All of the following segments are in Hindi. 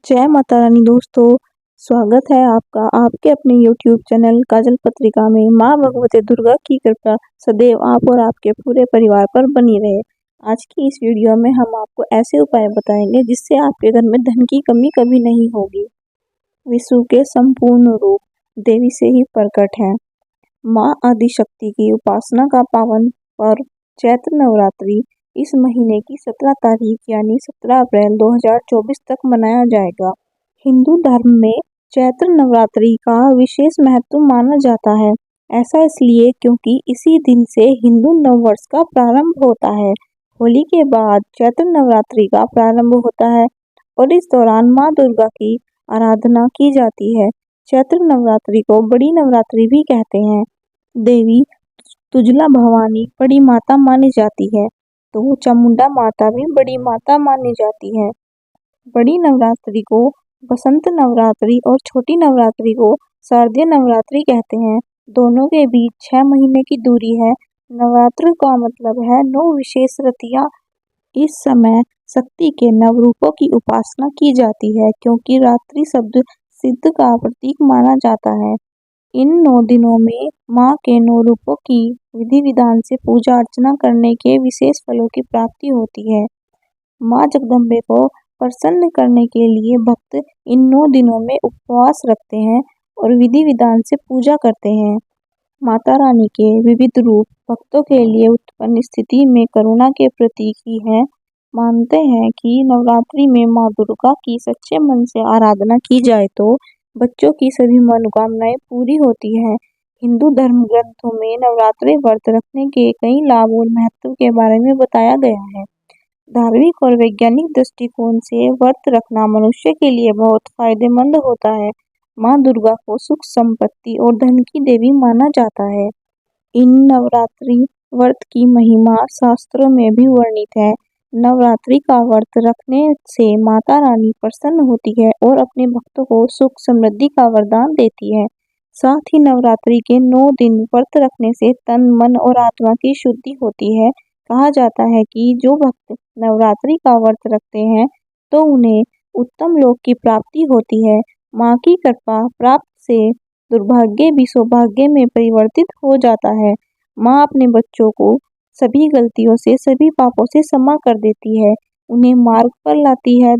जय माता रानी दोस्तों। स्वागत है आपका आपके अपने YouTube चैनल काजल पत्रिका में। माँ भगवती दुर्गा की कृपा सदैव आप और आपके पूरे परिवार पर बनी रहे। आज की इस वीडियो में हम आपको ऐसे उपाय बताएंगे जिससे आपके घर में धन की कमी कभी नहीं होगी। विष्णु के संपूर्ण रूप देवी से ही प्रकट है। माँ आदिशक्ति की उपासना का पावन पर्व चैत्र नवरात्रि इस महीने की 17 तारीख यानी 17 अप्रैल 2024 तक मनाया जाएगा। हिंदू धर्म में चैत्र नवरात्रि का विशेष महत्व माना जाता है। ऐसा इसलिए क्योंकि इसी दिन से हिंदू नववर्ष का प्रारंभ होता है। होली के बाद चैत्र नवरात्रि का प्रारंभ होता है और इस दौरान माँ दुर्गा की आराधना की जाती है। चैत्र नवरात्रि को बड़ी नवरात्रि भी कहते हैं। देवी तुजला भवानी बड़ी माता मानी जाती है, तो चामुंडा माता भी बड़ी माता मानी जाती है। बड़ी नवरात्रि को बसंत नवरात्रि और छोटी नवरात्रि को शारदीय नवरात्रि कहते हैं। दोनों के बीच 6 महीने की दूरी है। नवरात्र का मतलब है 9 विशेष रतियां। इस समय शक्ति के नव रूपों की उपासना की जाती है क्योंकि रात्रि शब्द सिद्ध का प्रतीक माना जाता है। इन 9 दिनों में माँ के 9 रूपों की विधि विधान से पूजा अर्चना करने के विशेष फलों की प्राप्ति होती है। माँ जगदम्बे को प्रसन्न करने के लिए भक्त इन 9 दिनों में उपवास रखते हैं और विधि विधान से पूजा करते हैं। माता रानी के विविध रूप भक्तों के लिए उत्पन्न स्थिति में करुणा के प्रतीक ही है। मानते हैं कि नवरात्रि में माँ दुर्गा की सच्चे मन से आराधना की जाए तो बच्चों की सभी मनोकामनाएं पूरी होती है। हिंदू धर्म ग्रंथों में नवरात्रि व्रत रखने के कई लाभ और महत्व के बारे में बताया गया है। धार्मिक और वैज्ञानिक दृष्टिकोण से व्रत रखना मनुष्य के लिए बहुत फायदेमंद होता है। माँ दुर्गा को सुख संपत्ति और धन की देवी माना जाता है। इन नवरात्रि व्रत की महिमा शास्त्रों में भी वर्णित है। नवरात्रि का व्रत रखने से माता रानी प्रसन्न होती है और अपने भक्तों को सुख समृद्धि का वरदान देती है। साथ ही नवरात्रि के 9 दिन व्रत रखने से तन मन और आत्मा की शुद्धि होती है। कहा जाता है कि जो भक्त नवरात्रि का व्रत रखते हैं तो उन्हें उत्तम लोक की प्राप्ति होती है। माँ की कृपा प्राप्त से दुर्भाग्य भी सौभाग्य में परिवर्तित हो जाता है। माँ अपने बच्चों को सभी गलतियों से सभी पापों से क्षमा कर देती है, उन्हें मार्ग पर लाती है,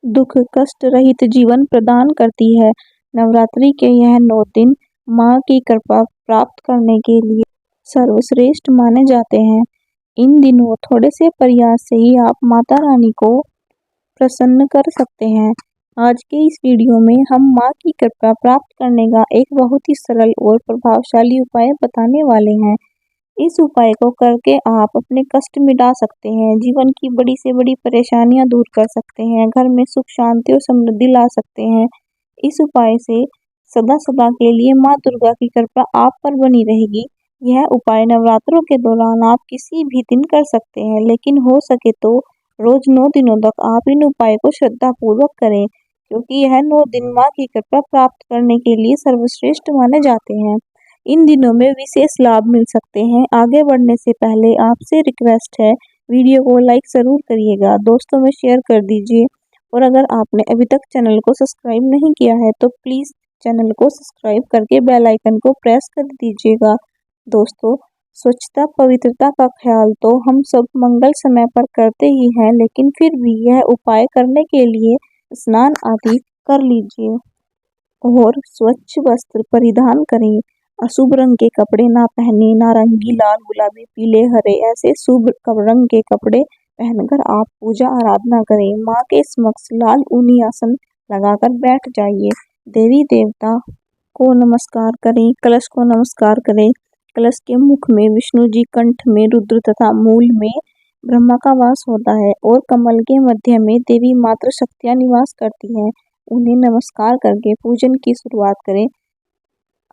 दुख कष्ट रहित जीवन प्रदान करती है। नवरात्रि के यह 9 दिन माँ की कृपा प्राप्त करने के लिए सर्वश्रेष्ठ माने जाते हैं। इन दिनों थोड़े से प्रयास से ही आप माता रानी को प्रसन्न कर सकते हैं। आज के इस वीडियो में हम माँ की कृपा प्राप्त करने का एक बहुत ही सरल और प्रभावशाली उपाय बताने वाले हैं। इस उपाय को करके आप अपने कष्ट मिटा सकते हैं, जीवन की बड़ी से बड़ी परेशानियां दूर कर सकते हैं, घर में सुख शांति और समृद्धि ला सकते हैं। इस उपाय से सदा सदा के लिए माँ दुर्गा की कृपा आप पर बनी रहेगी। यह उपाय नवरात्रों के दौरान आप किसी भी दिन कर सकते हैं, लेकिन हो सके तो रोज 9 दिनों तक आप इन उपाय को श्रद्धा पूर्वक करें क्योंकि यह 9 दिन माँ की कृपा प्राप्त करने के लिए सर्वश्रेष्ठ माने जाते हैं। इन दिनों में विशेष लाभ मिल सकते हैं। आगे बढ़ने से पहले आपसे रिक्वेस्ट है, वीडियो को लाइक ज़रूर करिएगा, दोस्तों में शेयर कर दीजिए और अगर आपने अभी तक चैनल को सब्सक्राइब नहीं किया है तो प्लीज़ चैनल को सब्सक्राइब करके बेल आइकन को प्रेस कर दीजिएगा। दोस्तों, स्वच्छता पवित्रता का ख्याल तो हम सब मंगल समय पर करते ही हैं, लेकिन फिर भी यह उपाय करने के लिए स्नान आदि कर लीजिए और स्वच्छ वस्त्र परिधान करें। अशुभ रंग के कपड़े ना पहने, नारंगी लाल गुलाबी पीले हरे ऐसे शुभ रंग के कपड़े पहनकर आप पूजा आराधना करें। माँ के समक्ष लाल ऊनी आसन लगाकर बैठ जाइए। देवी देवता को नमस्कार करें, कलश को नमस्कार करें। कलश के मुख में विष्णु जी, कंठ में रुद्र तथा मूल में ब्रह्मा का वास होता है और कमल के मध्य में देवी मातृ शक्तियाँ निवास करती हैं। उन्हें नमस्कार करके पूजन की शुरुआत करें।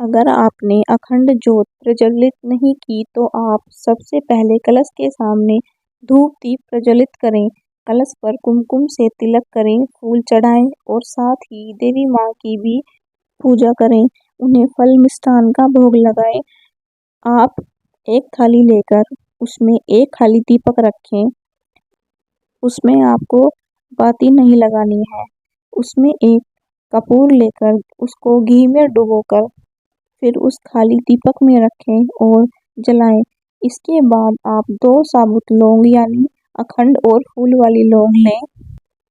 अगर आपने अखंड ज्योत प्रज्वलित नहीं की तो आप सबसे पहले कलश के सामने धूप दीप प्रज्वलित करें। कलश पर कुमकुम से तिलक करें, फूल चढ़ाएं और साथ ही देवी माँ की भी पूजा करें। उन्हें फल मिष्ठान का भोग लगाएं। आप एक थाली लेकर उसमें एक खाली दीपक रखें। उसमें आपको बाती नहीं लगानी है उसमें एक कपूर लेकर उसको घी में डुबोकर फिर उस खाली दीपक में रखें और जलाएं। इसके बाद आप 2 साबुत लौंग यानी अखंड और फूल वाली लौंग लें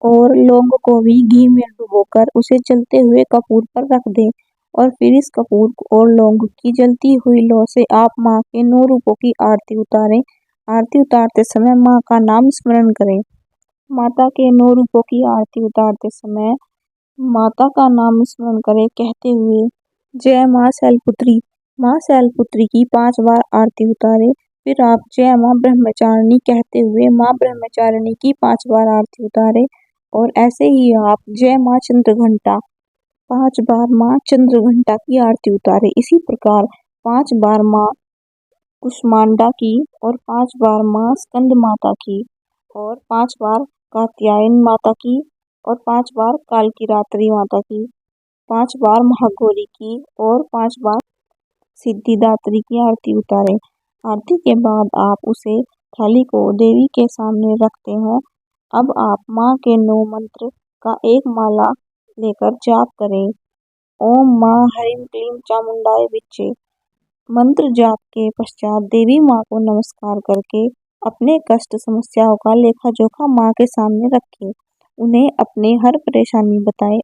और लौंग को भी घी में डुबोकर उसे जलते हुए कपूर पर रख दें और फिर इस कपूर और लौंग की जलती हुई लौ से आप माँ के 9 रूपों की आरती उतारें। आरती उतारते समय माँ का नाम स्मरण करें। माता के 9 रूपों की आरती उतारते समय माता का नाम स्मरण करें कहते हुए जय माँ शैलपुत्री। माँ शैलपुत्री की 5 बार आरती उतारें। फिर आप जय माँ ब्रह्मचारिणी कहते हुए माँ ब्रह्मचारिणी की 5 बार आरती उतारें और ऐसे ही आप जय माँ चंद्रघंटा 5 बार माँ चंद्रघंटा की आरती उतारें। इसी प्रकार 5 बार माँ कुष्मांडा की और 5 बार माँ स्कंद माता की और 5 बार कात्यायन माता की और 5 बार कालकी रात्रि माता की, 5 बार महागौरी की और 5 बार सिद्धिदात्री की आरती उतारें। आरती के बाद आप उसे थाली को देवी के सामने रखते हैं। अब आप माँ के 9 मंत्र का एक माला लेकर जाप करें। ओम माँ ह्रीं क्लीं चामुंडाय विच्चे। मंत्र जाप के पश्चात देवी माँ को नमस्कार करके अपने कष्ट समस्याओं का लेखा जोखा माँ के सामने रखें। उन्हें अपने हर परेशानी बताएं।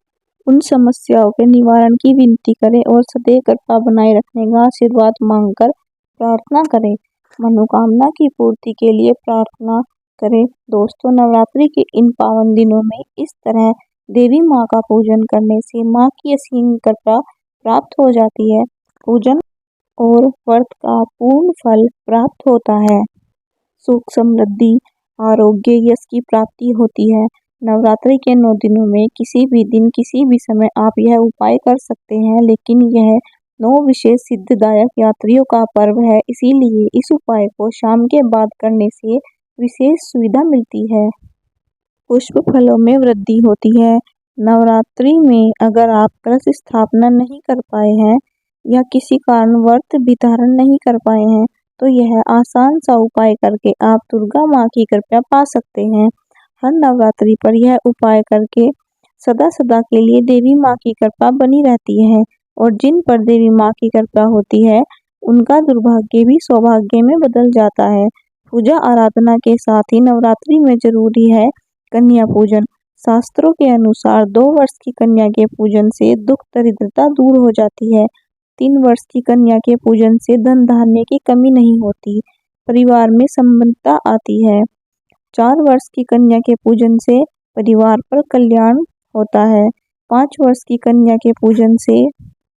उन समस्याओं के निवारण की विनती करें और सदैव कृपा बनाए रखने का आशीर्वाद मांगकर प्रार्थना करें। मनोकामना की पूर्ति के लिए प्रार्थना करें। दोस्तों, नवरात्रि के इन पावन दिनों में इस तरह देवी माँ का पूजन करने से माँ की असीम कृपा प्राप्त हो जाती है। पूजन और व्रत का पूर्ण फल प्राप्त होता है। सुख, समृद्धि, आरोग्य, यश की प्राप्ति होती है। नवरात्रि के 9 दिनों में किसी भी दिन किसी भी समय आप यह उपाय कर सकते हैं, लेकिन यह 9 विशेष सिद्धदायक यात्रियों का पर्व है, इसीलिए इस उपाय को शाम के बाद करने से विशेष सुविधा मिलती है। पुष्प फलों में वृद्धि होती है। नवरात्रि में अगर आप कलश स्थापना नहीं कर पाए हैं या किसी कारण व्रत भी धारण नहीं कर पाए हैं तो यह आसान सा उपाय करके आप दुर्गा माँ की कृपा पा सकते हैं। हर नवरात्रि पर यह उपाय करके सदा सदा के लिए देवी माँ की कृपा बनी रहती है और जिन पर देवी माँ की कृपा होती है उनका दुर्भाग्य भी सौभाग्य में बदल जाता है। पूजा आराधना के साथ ही नवरात्रि में जरूरी है कन्या पूजन। शास्त्रों के अनुसार 2 वर्ष की कन्या के पूजन से दुख दरिद्रता दूर हो जाती है। 3 वर्ष की कन्या के पूजन से धन धान्य की कमी नहीं होती, परिवार में संबंधता आती है। 4 वर्ष की कन्या के पूजन से परिवार पर कल्याण होता है। 5 वर्ष की कन्या के पूजन से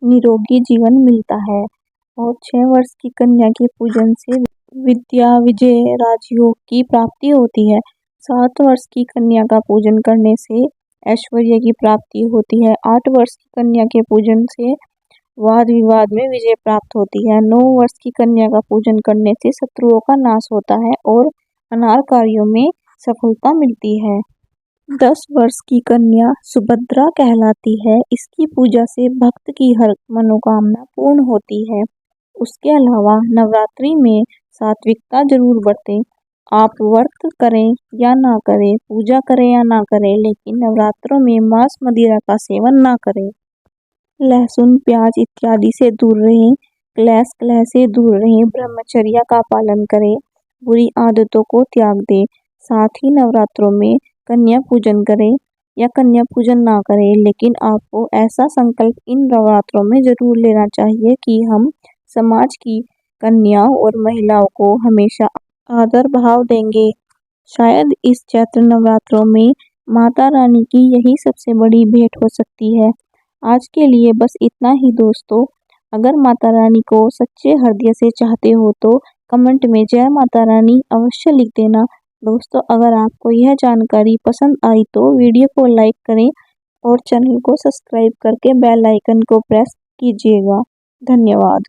निरोगी जीवन मिलता है और 6 वर्ष की कन्या के पूजन से विद्या, विजय, राजयोग की प्राप्ति होती है। 7 वर्ष की कन्या का पूजन करने से ऐश्वर्य की प्राप्ति होती है। 8 वर्ष की कन्या के पूजन से वाद विवाद में विजय प्राप्त होती है। 9 वर्ष की कन्या का पूजन करने से शत्रुओं का नाश होता है और अनार कार्यों में सफलता मिलती है। 10 वर्ष की कन्या सुभद्रा कहलाती है। इसकी पूजा से भक्त की हर मनोकामना पूर्ण होती है। उसके अलावा नवरात्रि में सात्विकता जरूर बरतें। आप व्रत करें या ना करें, पूजा करें या ना करें, लेकिन नवरात्रों में मांस मदिरा का सेवन ना करें। लहसुन, प्याज इत्यादि से दूर रहें। क्लेश कलह से दूर रहें। ब्रह्मचर्य का पालन करें। बुरी आदतों को त्याग दें। साथ ही नवरात्रों में कन्या पूजन करें या कन्या पूजन ना करें, लेकिन आपको ऐसा संकल्प इन नवरात्रों में जरूर लेना चाहिए कि हम समाज की कन्याओं और महिलाओं को हमेशा आदर भाव देंगे। शायद इस चैत्र नवरात्रों में माता रानी की यही सबसे बड़ी भेंट हो सकती है। आज के लिए बस इतना ही दोस्तों। अगर माता रानी को सच्चे हृदय से चाहते हो तो कमेंट में जय माता रानी अवश्य लिख देना। दोस्तों, अगर आपको यह जानकारी पसंद आई तो वीडियो को लाइक करें और चैनल को सब्सक्राइब करके बेल आइकन को प्रेस कीजिएगा। धन्यवाद।